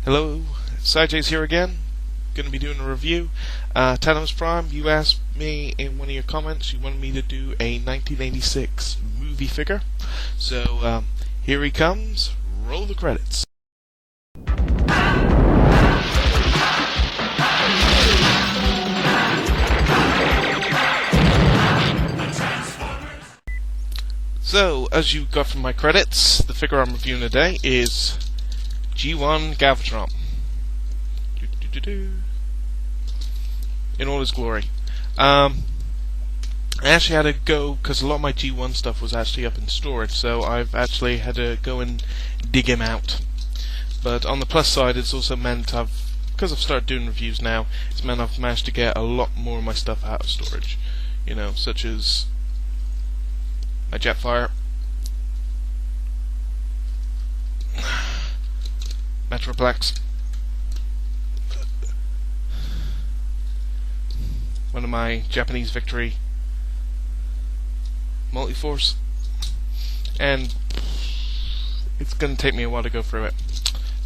Hello, Cyj's here again. Going to be doing a review. Thanos Prime, you asked me in one of your comments, you wanted me to do a 1986 movie figure. So here he comes. Roll the credits. So, as you got from my credits, the figure I'm reviewing today is G1 Galvatron. In all his glory. I actually had to go, because a lot of my G1 stuff was actually up in storage, so I've actually had to go and dig him out. But on the plus side, it's also meant because I've started doing reviews now, it's meant I've managed to get a lot more of my stuff out of storage. You know, such as my Jetfire, Metroplex, one of my Japanese Victory Multiforce, and it's going to take me a while to go through it.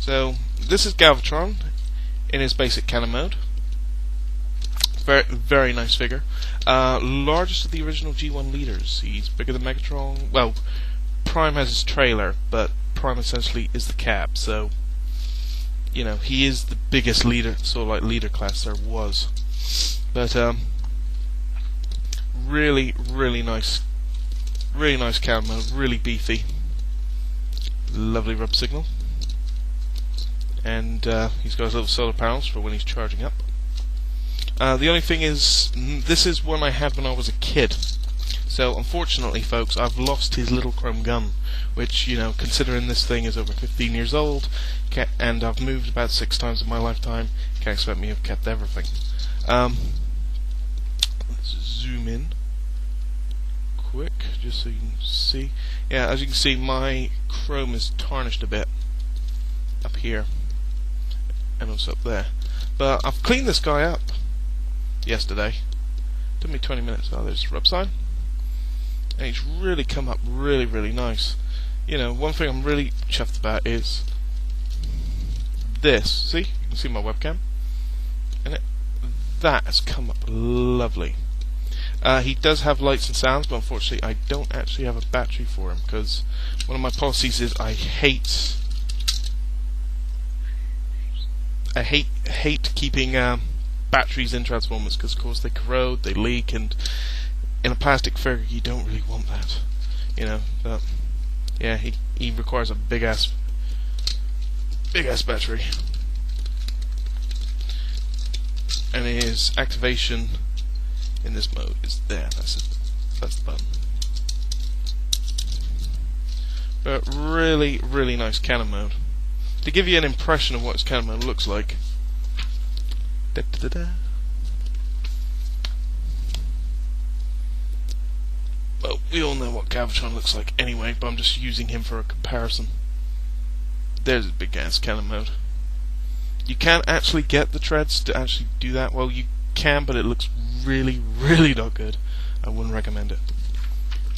So this is Galvatron in his basic cannon mode. Very, very nice figure. Largest of the original G1 leaders. He's bigger than Megatron. Well, Prime has his trailer, but Prime essentially is the cab. So, you know, he is the biggest leader, sort of like leader class there was. But really, really nice cannon mode. Really beefy. Lovely rub signal. And he's got his little solar panels for when he's charging up. The only thing is, this is one I had when I was a kid. So, unfortunately, folks, I've lost his little chrome gun, which, you know, considering this thing is over 15 years old, and I've moved about 6 times in my lifetime, can't expect me to have kept everything. Let's zoom in quick, just so you can see. Yeah, as you can see, my chrome is tarnished a bit up here, and also up there. But I've cleaned this guy up yesterday. Took me 20 minutes. Oh, there's the rub sign. And it's really come up really, really nice. You know, one thing I'm really chuffed about is this. See? You can see my webcam. And that has come up lovely. He does have lights and sounds, but unfortunately I don't actually have a battery for him, because one of my policies is I hate keeping batteries in Transformers, because of course they corrode, they leak, and in a plastic figure you don't really want that, you know. But yeah, he requires a big ass battery, and his activation in this mode is there. That's the button. But really, really nice cannon mode. To give you an impression of what his cannon mode looks like. Well, we all know what Galvatron looks like anyway, but I'm just using him for a comparison. There's a big ass cannon mode. You can't actually get the treads to actually do that. Well, you can, but it looks really, really not good. I wouldn't recommend it.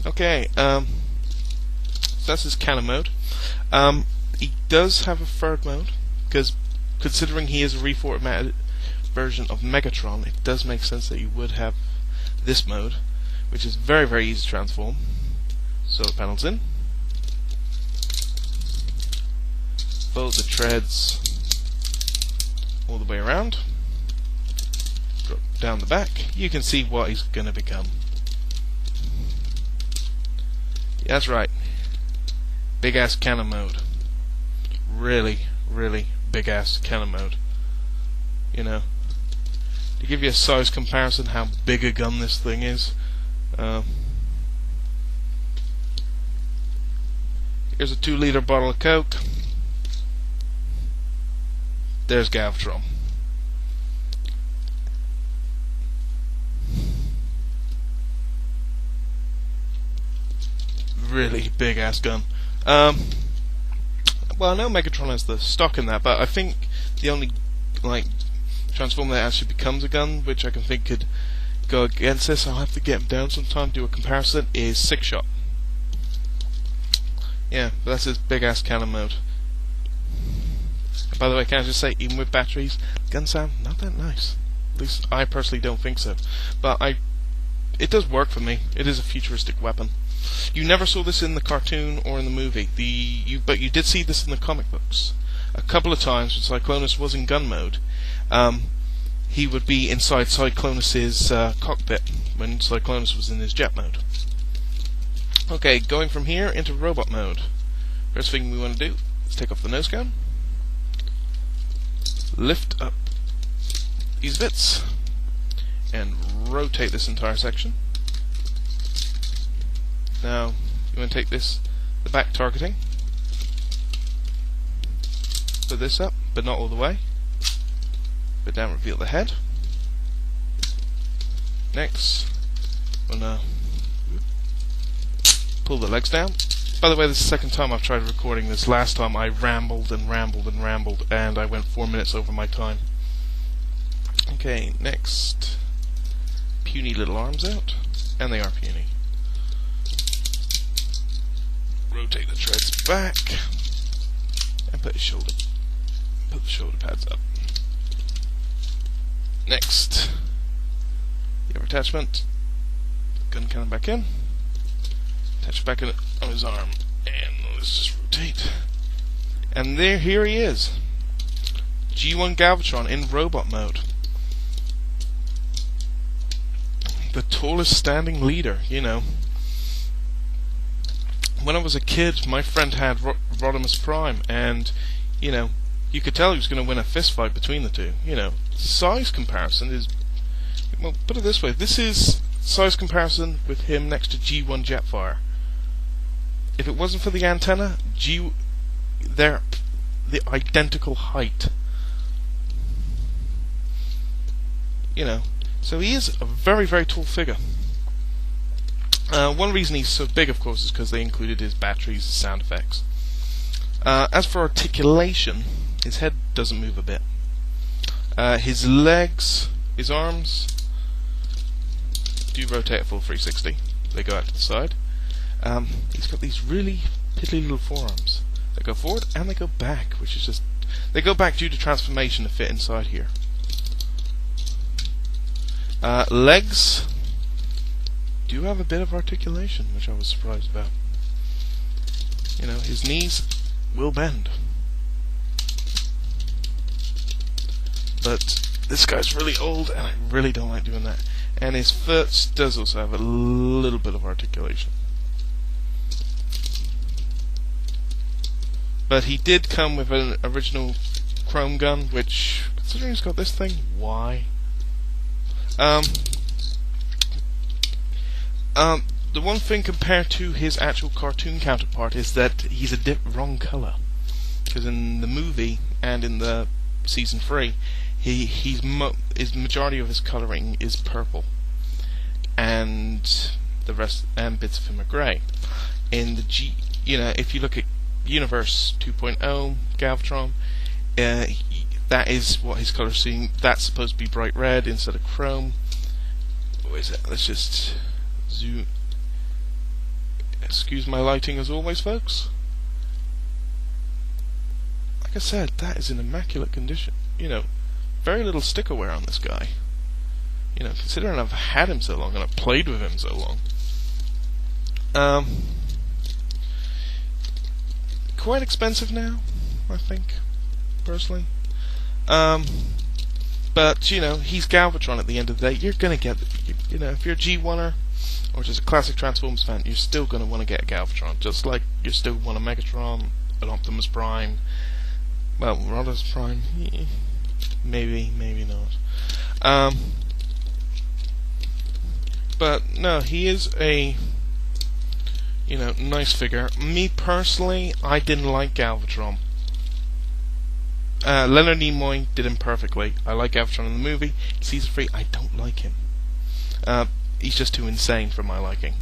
Okay, so that's his cannon mode. He does have a third mode, because considering he is a reformatted version of Megatron, it does make sense that you would have this mode, which is very, very easy to transform. Solar panels in. Fold the treads all the way around. Drop down the back. You can see what he's going to become. Yeah, that's right. Big ass cannon mode. Really, really big ass cannon mode. You know, to give you a size comparison how big a gun this thing is, here's a 2-liter bottle of Coke. There's Galvatron. Really big ass gun. Well, I know Megatron has the stock in that, but I think the only Transformer that actually becomes a gun, which I can think could go against this, I'll have to get him down sometime, do a comparison, is Six Shot. Yeah, but that's his big ass cannon mode. By the way, can I just say, even with batteries, guns sound not that nice. At least I personally don't think so. But it does work for me. It is a futuristic weapon. You never saw this in the cartoon or in the movie. But you did see this in the comic books. A couple of times when Cyclonus was in gun mode, he would be inside Cyclonus's cockpit when Cyclonus was in his jet mode. Okay, going from here into robot mode. First thing we want to do is take off the nose cone, lift up these bits, and rotate this entire section. Now, you want to take the back targeting, put this up, but not all the way. Put down, reveal the head. Next, I'm gonna pull the legs down. By the way, this is the second time I've tried recording this. Last time I rambled and rambled and rambled, and I went 4 minutes over my time. Okay, next, puny little arms out, and they are puny. Rotate the treads back, and put the shoulder pads up. Next, the other attachment, gun cannon back in, attach it back in on his arm, and let's just rotate. And here he is, G1 Galvatron in robot mode. The tallest standing leader, you know. When I was a kid, my friend had Rodimus Prime, and, you know, you could tell he was going to win a fist fight between the two. You know, size comparison is, well, put it this way, this is size comparison with him next to G1 Jetfire. If it wasn't for the antenna, they're the identical height. You know, so he is a very, very tall figure. One reason he's so big, of course, is because they included his batteries, his sound effects. As for articulation, his head doesn't move a bit. His legs, his arms, do rotate a full 360. They go out to the side. He's got these really piddly little forearms. They go forward and they go back, which is just... They go back due to transformation to fit inside here. Legs do have a bit of articulation, which I was surprised about. You know, his knees will bend. But this guy's really old, and I really don't like doing that. And his foot does also have a little bit of articulation. But he did come with an original chrome gun, which, considering he's got this thing, why? The one thing compared to his actual cartoon counterpart is that he's a wrong color. Because in the movie and in the season 3, his majority of his coloring is purple, and the rest and bits of him are grey. In the if you look at Universe 2.0 Galvatron, that is what his color scheme. That's supposed to be bright red instead of chrome. What is it? Let's just zoom. Excuse my lighting as always, folks. Like I said, that is in immaculate condition. You know, very little sticker wear on this guy. You know, considering I've had him so long and I've played with him so long. Quite expensive now, I think, personally. But, you know, he's Galvatron at the end of the day. You're going to get, you know, if you're a G1er or just a classic Transformers fan, you're still going to want to get a Galvatron. Just like you still want a Megatron, an Optimus Prime. Well, Rodimus Prime, maybe, maybe not. But, no, he is a, you know, nice figure. Me, personally, I didn't like Galvatron. Leonard Nimoy did him perfectly. I like Galvatron in the movie. Season 3, I don't like him. He's just too insane for my liking.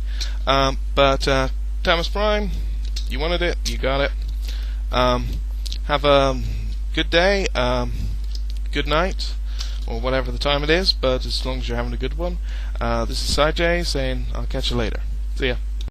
But Optimus Prime, you wanted it, you got it. Have a good day, good night, or whatever the time it is, but as long as you're having a good one. This is Cy J saying I'll catch you later. See ya.